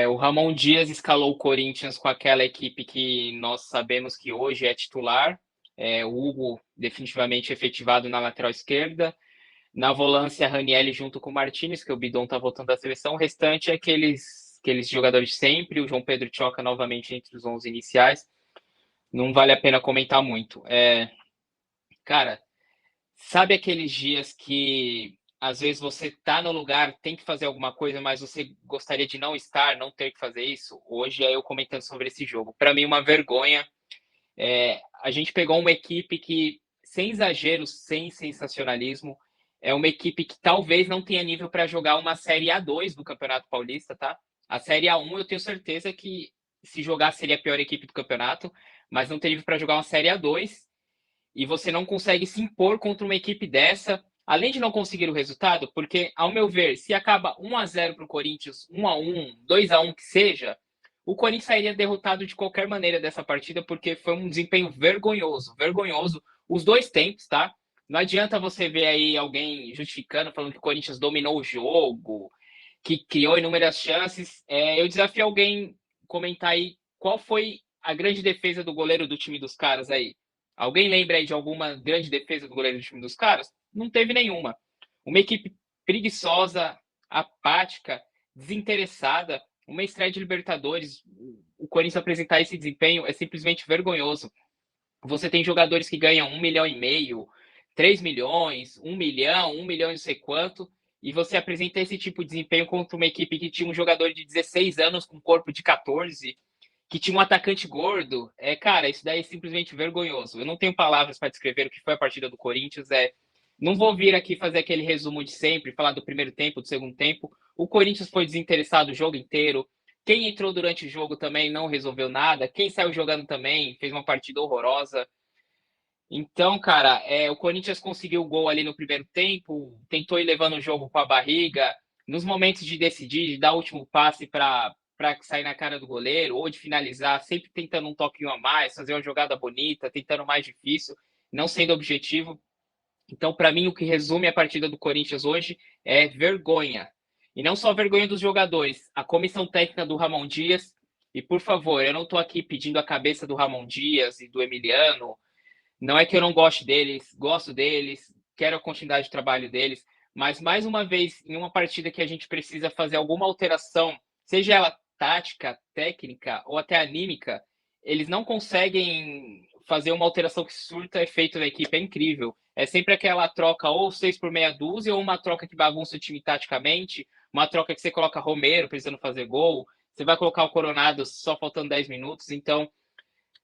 O Ramon Dias escalou o Corinthians com aquela equipe que nós sabemos que hoje é titular. O Hugo definitivamente efetivado na lateral esquerda. Na volância, Ranielli junto com o Martinez, que o Bidon está voltando da seleção. O restante é aqueles jogadores de sempre. O João Pedro Tchoca novamente entre os 11 iniciais. Não vale a pena comentar muito. Cara, sabe aqueles dias que às vezes você tá no lugar, tem que fazer alguma coisa, mas você gostaria de não estar, não ter que fazer isso? Hoje é eu comentando sobre esse jogo. Para mim, uma vergonha. A gente pegou uma equipe que, sem exagero, sem sensacionalismo, é uma equipe que talvez não tenha nível para jogar uma Série A2 do Campeonato Paulista, tá? A Série A1 eu tenho certeza que se jogar seria a pior equipe do campeonato, mas não tem nível para jogar uma Série A2 e você não consegue se impor contra uma equipe dessa, além de não conseguir o resultado, porque, ao meu ver, se acaba 1-0 para o Corinthians, 1-1, 2-1 que seja, o Corinthians sairia derrotado de qualquer maneira dessa partida, porque foi um desempenho vergonhoso, vergonhoso, os dois tempos, tá? Não adianta você ver aí alguém justificando, falando que o Corinthians dominou o jogo, que criou inúmeras chances. Eu desafio alguém comentar aí qual foi a grande defesa do goleiro do time dos caras aí. Alguém lembra aí de alguma grande defesa do goleiro do time dos caras? Não teve nenhuma. Uma equipe preguiçosa, apática, desinteressada. Uma estreia de Libertadores, o Corinthians apresentar esse desempenho é simplesmente vergonhoso. Você tem jogadores que ganham 1,5 milhão, 3 milhões, 1 milhão, 1 milhão e não sei quanto, e você apresenta esse tipo de desempenho contra uma equipe que tinha um jogador de 16 anos com corpo de 14, que tinha um atacante gordo. Cara, isso daí é simplesmente vergonhoso. Eu não tenho palavras para descrever o que foi a partida do Corinthians. Não vou vir aqui fazer aquele resumo de sempre, falar do primeiro tempo, do segundo tempo. O Corinthians foi desinteressado o jogo inteiro. Quem entrou durante o jogo também não resolveu nada. Quem saiu jogando também fez uma partida horrorosa. Então, cara, o Corinthians conseguiu o gol ali no primeiro tempo, tentou ir levando o jogo com a barriga. Nos momentos de decidir, de dar o último passe para sair na cara do goleiro, ou de finalizar, sempre tentando um toquinho a mais, fazer uma jogada bonita, tentando mais difícil, não sendo objetivo. Então, para mim, o que resume a partida do Corinthians hoje é vergonha. E não só vergonha dos jogadores, a comissão técnica do Ramon Dias. E, por favor, eu não estou aqui pedindo a cabeça do Ramon Dias e do Emiliano. Não é que eu não goste deles, gosto deles, quero a continuidade de trabalho deles, mas mais uma vez, em uma partida que a gente precisa fazer alguma alteração, seja ela tática, técnica ou até anímica, eles não conseguem fazer uma alteração que surta efeito na equipe. É incrível. É sempre aquela troca ou 6 por meia dúzia, ou uma troca que bagunça o time taticamente, uma troca que você coloca Romero precisando fazer gol, você vai colocar o Coronado só faltando 10 minutos, então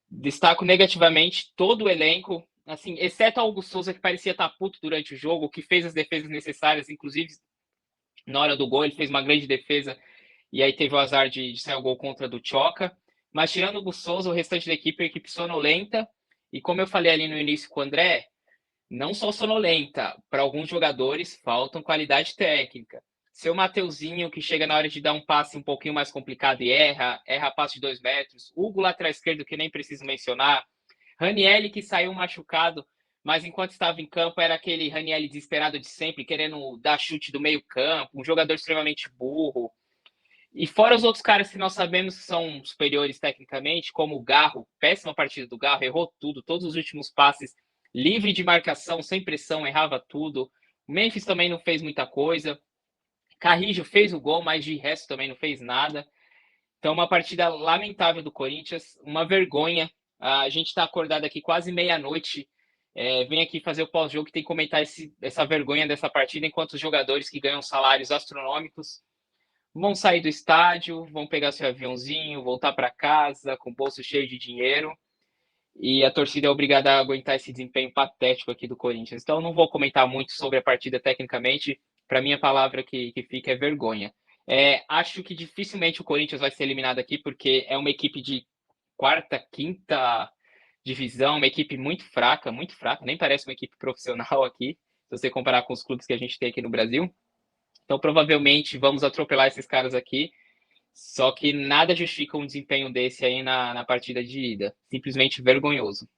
destaco negativamente todo o elenco, assim, exceto o Augusto Souza, que parecia estar puto durante o jogo, que fez as defesas necessárias, inclusive na hora do gol, ele fez uma grande defesa e aí teve o azar de sair o gol contra do Choca. Mas tirando o Augusto Souza, o restante da equipe é equipe sonolenta. E como eu falei ali no início com o André, não só sonolenta, para alguns jogadores faltam qualidade técnica. Seu Mateuzinho, que chega na hora de dar um passe um pouquinho mais complicado e erra passe de 2 metros. Hugo, lateral esquerdo, que nem preciso mencionar. Ranielli, que saiu machucado, mas enquanto estava em campo era aquele Ranielli desesperado de sempre, querendo dar chute do meio campo, um jogador extremamente burro. E fora os outros caras que nós sabemos que são superiores tecnicamente, como o Garro, péssima partida do Garro, errou tudo, todos os últimos passes, livre de marcação, sem pressão, errava tudo. O Memphis também não fez muita coisa. Carrijo fez o gol, mas de resto também não fez nada. Então, uma partida lamentável do Corinthians, uma vergonha. A gente está acordado aqui quase meia-noite. Vem aqui fazer o pós-jogo que tem que comentar essa vergonha dessa partida, enquanto os jogadores que ganham salários astronômicos vão sair do estádio, vão pegar seu aviãozinho, voltar para casa com o bolso cheio de dinheiro. E a torcida é obrigada a aguentar esse desempenho patético aqui do Corinthians. Então, não vou comentar muito sobre a partida tecnicamente. Para mim, a palavra que fica é vergonha. Acho que dificilmente o Corinthians vai ser eliminado aqui, porque é uma equipe de quarta, quinta divisão, uma equipe muito fraca, nem parece uma equipe profissional aqui, se você comparar com os clubes que a gente tem aqui no Brasil. Então, provavelmente, vamos atropelar esses caras aqui. Só que nada justifica um desempenho desse aí na partida de ida. Simplesmente vergonhoso.